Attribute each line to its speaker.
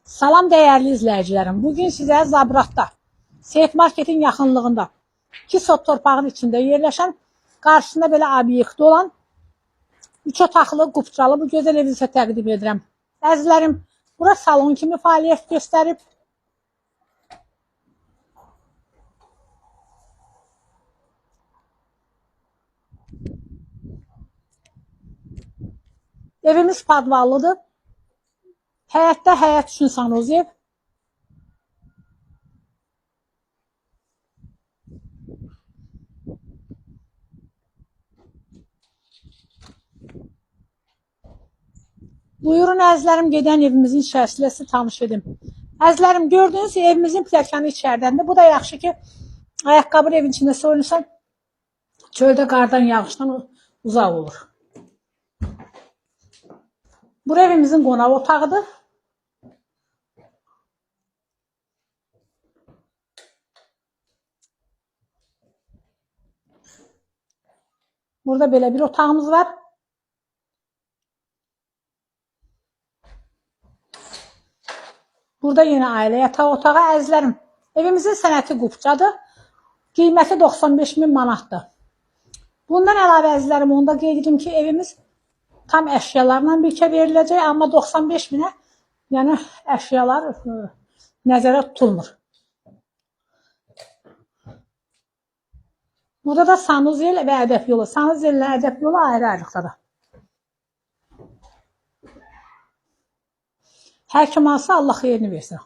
Speaker 1: Salam dəyərli izləyicilərim. Bugün sizə Zabratda, Seyid Marketin yaxınlığında, 2 sot torpağın içində yerləşən, qarşısında belə obyekti olan 3 otaqlı, qupçalı bu gözəl evi sizə təqdim edirəm. Əzizlərim, bura salon kimi fəaliyyət göstərib. Evimiz padvallıdır. Həyətdə həyət üçün sanuz ev. Buyurun əzizlərim, gedən evimizin içərisilə tanış edim. Əzizlərim, gördüğünüz evimizin pləkanı içəridəndə. Bu da yaxşı ki, ayaqqabı evin içində soyunursan, çöldə qardan, yağışdan uzaq olur. Bu evimizin qonaq otağıdır. Burada belə bir otağımız var. Burada yine ailə yatağı otağı. Əzizlərim, evimizin sənəti qupçadır. Qiyməti 95.000 manatdır. Bundan əlavə əzizlərim, onu da qeyd edim ki, evimiz tam əşyalarla birlikdə veriləcək, amma 95.000-ə yəni əşyalar nəzərə tutulmur. Burada da sanuzel və ədəb yolu. Sanuzel ilə ədəb yolu ayrı-ayrılıqdadır. Hər kim alsa Allah xeyrini versin.